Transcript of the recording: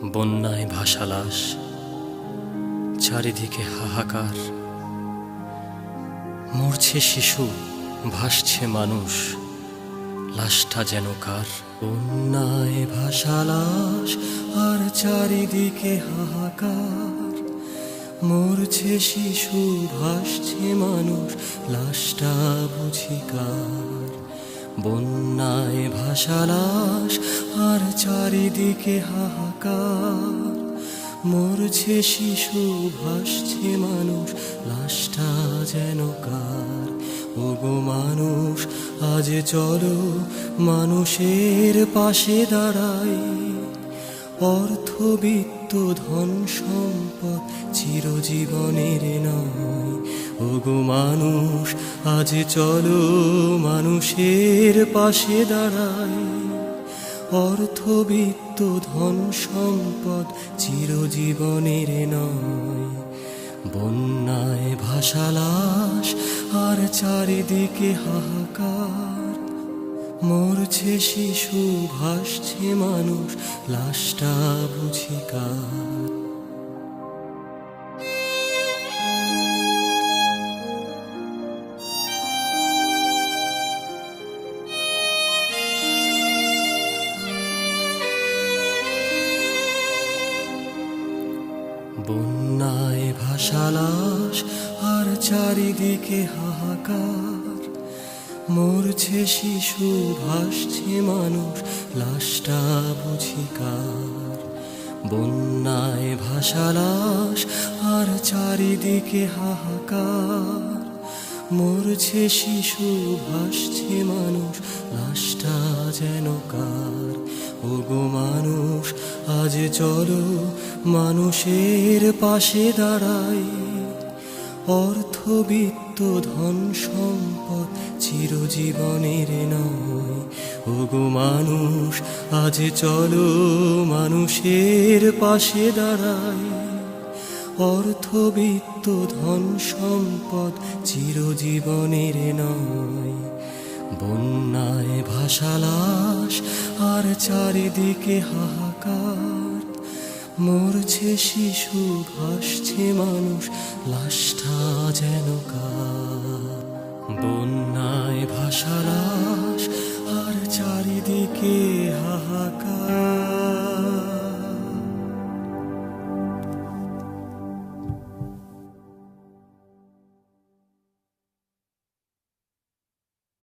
বন্যায় ভাসালাস, চারিদিকে হাহাকার। মরছে শিশু, ভাসছে মানুষ, লাশটা যেন কার। বন্যায় ভাসালাস আর চারিদিকে হাহাকার। মরছে শিশু, ভাসছে মানুষ, লাশটা বুঝি কার। বন্যায় ভাসালাস আর চারিদিকে হাহাকার। মরছে শিশু, ভাসছে মানুষ, লাশটা যেন কার। ওগো মানুষ, আজ চলো মানুষের পাশে দাঁড়াই। অর্থবিত্ত ধন সম্পদ চিরজীবনের নয়। ওগো মানুষ, আজ চলো মানুষের পাশে দাঁড়াই। অর্থবিত্ত ধন সম্পদ চিরজীবনের নয়। বন্যায় ভাসালাস আর চারিদিকে হাহাকার। মরছে শিশু, ভাসছে মানুষ, লাশটা বুঝি কার। বন্যায় ভাসালাস আর চারিদিকে হাহাকার। মরছে শিশু, ভাসছে মানুষ, লাশটা বুঝি কার। বন্যায় ভাসালাস আর চারিদিকে হাহাকার। মরছে শিশু, ভাসছে মানুষ, লাশটা যেন কার। ওগো মানুষ, আজ চলো মানুষের পাশে দাঁড়াই। অর্থবিত্ত ধন সম্পদ চিরজীবনের নয়। ওগো মানুষ, আজ চলো মানুষের পাশে দাঁড়াই। অর্থবিত্ত ধন সম্পদ চিরজীবনের নয়। বন্যায় ভাসালাস আর চারিদিকে হাহাকার। মরছে শিশু, ভাসছে মানুষ, লাশটা যেন কার। বন্যায় ভাসালাস